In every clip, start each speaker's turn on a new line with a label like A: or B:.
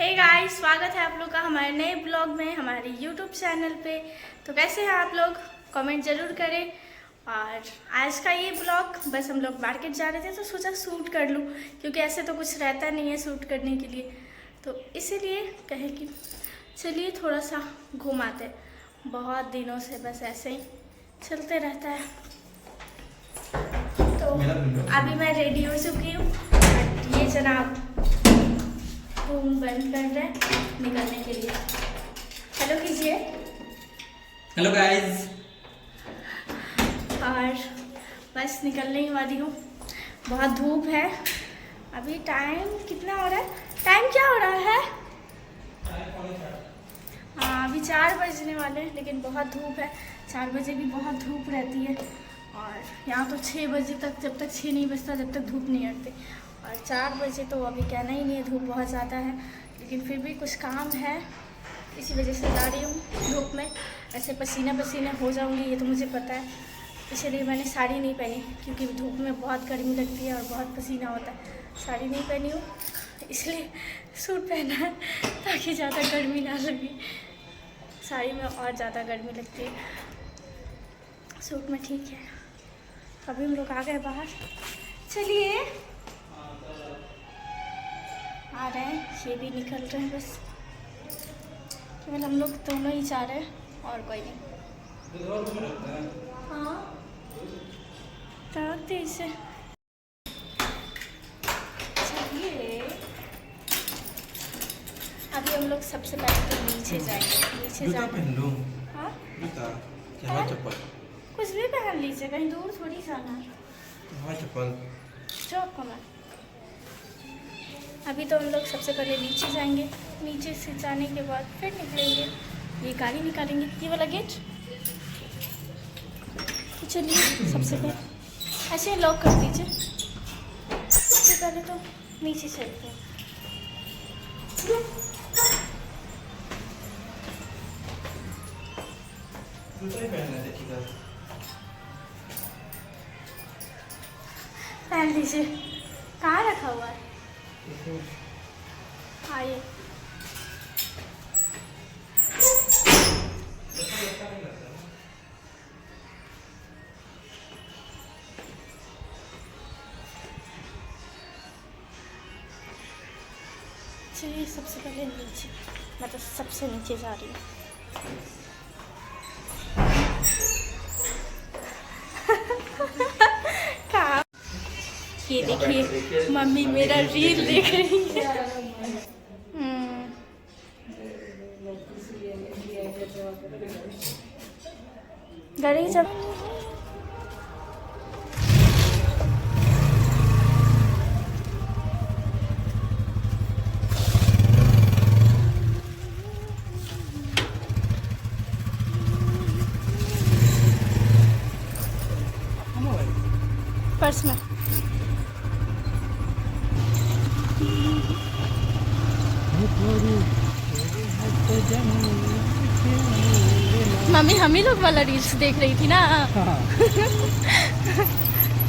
A: Hey guys, स्वागत है आप लोग का हमारे नए ब्लॉग में हमारे यूट्यूब चैनल पे। तो कैसे हैं आप लोग, कमेंट ज़रूर करें। और आज का ये ब्लॉग बस हम लोग मार्केट जा रहे थे तो सोचा शूट कर लूँ, क्योंकि ऐसे तो कुछ रहता नहीं है शूट करने के लिए, तो इसीलिए कहे कि चलिए थोड़ा सा घुमाते। बहुत दिनों से बस ऐसे ही चलते रहता है। तो अभी मैं रेडी हो चुकी हूँ। ये जनाब रूम बंद कर रहे हैं निकलने के लिए। हेलो कीजिए।
B: Hello guys.
A: और बस निकलने ही वाली हूँ। बहुत धूप है। अभी टाइम कितना हो रहा है? टाइम क्या हो रहा है? हाँ, अभी 4 बजने वाले हैं, लेकिन बहुत धूप है। 4 बजे भी बहुत धूप रहती है। और यहाँ तो 6 बजे तक, जब तक 6 नहीं बजता जब तक धूप नहीं हटती। और 4 बजे तो अभी कहना ही नहीं है, धूप बहुत ज़्यादा है। लेकिन फिर भी कुछ काम है, इसी वजह से जा रही हूँ धूप में। ऐसे पसीना पसीना हो जाऊँगी, ये तो मुझे पता है। इसलिए मैंने साड़ी नहीं पहनी, क्योंकि धूप में बहुत गर्मी लगती है और बहुत पसीना होता है। साड़ी नहीं पहनी हूँ, इसलिए सूट पहना है ताकि ज़्यादा गर्मी ना लगे। साड़ी में और ज़्यादा गर्मी लगती है, सूट में ठीक है। अभी हम लोग आ गए बाहर। चलिए, आ रहे हैं, ये भी निकल रहे हैं। बस केवल हम लोग दोनों ही जा रहे हैं और कोई नहीं। हाँ, रखते इसे। चलिए, अभी हम लोग सबसे पहले तो नीचे जाएंगे। नीचे जाएंगे। हाँ,
B: चप्पल
A: कुछ भी पहन लीजिए, कहीं दूर थोड़ी जाना है।
B: चप्पल
A: चौक कमर। अभी तो हम लोग सबसे पहले नीचे जाएंगे। नीचे से जाने के बाद फिर निकलेंगे। ये गाड़ी निकालेंगे, ये वाला गेट। तो चलिए, सबसे पहले ऐसे लॉक कर दीजिए। सबसे पहले तो नीचे चलते हैं। पहन लीजिए। कहाँ रखा हुआ है? आइए। चलिए, सबसे पहले नीचे, मैं तो सबसे नीचे जा रही हूँ। कहाँ? ये देखिए, मम्मी मेरा रील देख रही है। गाड़ी जब पर्स में मम्मी हम ही लोग वाला रील्स देख रही थी ना।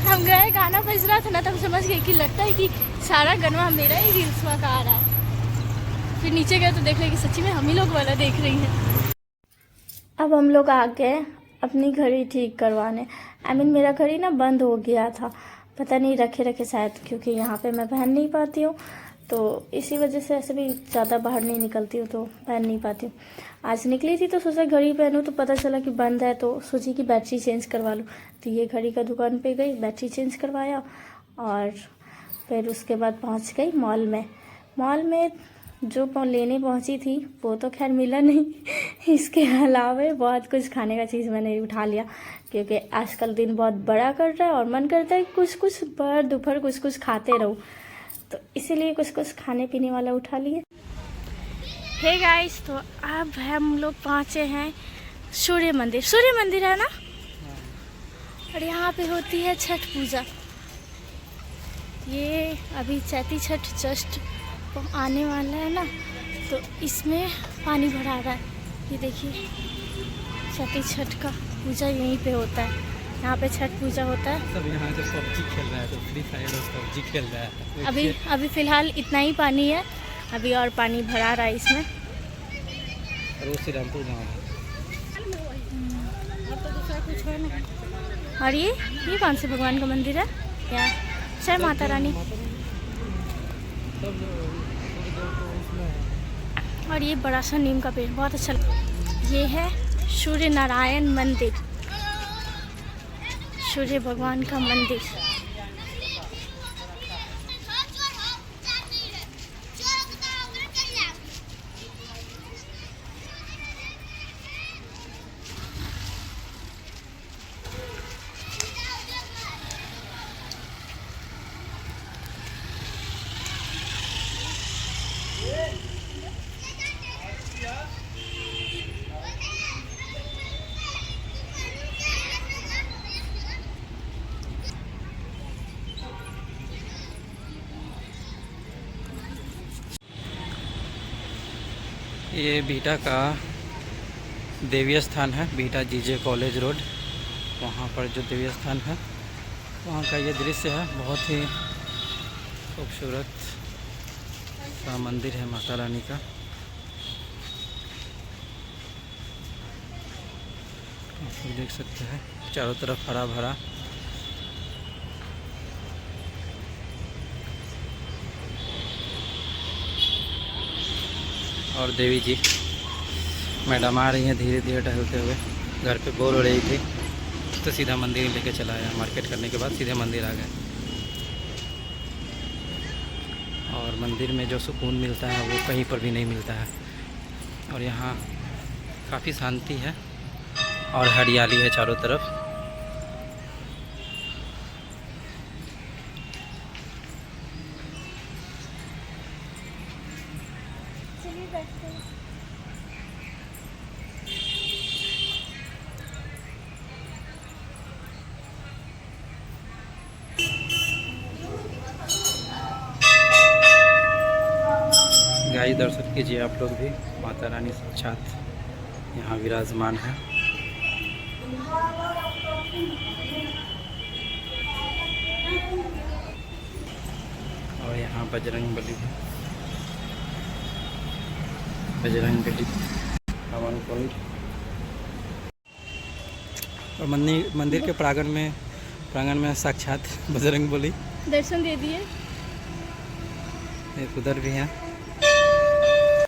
A: हम गए, गाना बज रहा था ना, तब समझ गए कि लगता है कि सारा गनवा मेरा ही रील्स में आ रहा है। फिर नीचे गए तो देख रहे कि सच्ची में हम ही लोग वाला देख रही हैं। अब हम लोग आ गए अपनी घड़ी ठीक करवाने। मेरा घड़ी ना बंद हो गया था, पता नहीं रखे रखे शायद, क्योंकि यहाँ पे मैं पहन नहीं पाती हूँ, तो इसी वजह से ऐसे भी ज़्यादा बाहर नहीं निकलती हूँ तो पहन नहीं पाती हूँ। आज निकली थी तो सोचा घड़ी पहनूँ, तो पता चला कि बंद है, तो सोची कि बैटरी चेंज करवा लूँ। तो ये घड़ी का दुकान पे गई, बैटरी चेंज करवाया और फिर उसके बाद पहुँच गई मॉल में। मॉल में जो लेने पहुँची थी वो तो खैर मिला नहीं। इसके अलावा बहुत कुछ खाने का चीज़ मैंने उठा लिया, क्योंकि आजकल दिन बहुत बड़ा कर रहा है और मन करता है कुछ कुछ भर दोपहर कुछ कुछ खाते रहूँ, तो इसीलिए कुछ कुछ खाने पीने वाला उठा लिए। हे गाइस, तो अब हम लोग पहुँचे हैं सूर्य मंदिर। सूर्य मंदिर है ना, और यहाँ पे होती है छठ पूजा। ये अभी चैती छठ जस्ट आने वाला है ना, तो इसमें पानी भरा रहा है। ये देखिए, चैती छठ का पूजा यहीं पे होता है। यहाँ पे छठ पूजा होता है।
B: सब यहाँ से पबजी खेल रहा है, तो फ्री फायर और पबजी खेल रहा है।
A: अभी फ़िलहाल इतना ही पानी है, अभी और पानी भरा रहा है इसमें।
B: और वो श्री रामपुर गाँव है।
A: और ये कौन से भगवान का मंदिर है क्या? जय माता रानी। और ये बड़ा सा नीम का पेड़ बहुत अच्छा ये है सूर्य नारायण मंदिर, सूर्य भगवान का मंदिर।
B: ये बीटा का देवी स्थान है, बीटा जीजे कॉलेज रोड। वहाँ पर जो देवी स्थान है वहाँ का ये दृश्य है। बहुत ही खूबसूरत सा मंदिर है माता रानी का। आप लोग देख सकते हैं चारों तरफ हरा भरा। और देवी जी मैडम आ रही हैं धीरे धीरे टहलते हुए। घर पे बोर हो रही थी तो सीधा मंदिर लेके चला आया। मार्केट करने के बाद सीधे मंदिर आ गए। और मंदिर में जो सुकून मिलता है वो कहीं पर भी नहीं मिलता है। और यहाँ काफ़ी शांति है और हरियाली है चारों तरफ।
A: चलिए बैठते हैं।
B: गाइस दर्शन कीजिए आप लोग भी। माता रानी साक्षात यहाँ विराजमान है। और यहाँ बजरंग बली है। बजरंग बली हवन कुंड। और मंदिर के प्रांगण में साक्षात बजरंग बली
A: दर्शन दे दिए।
B: एक उधर भी है।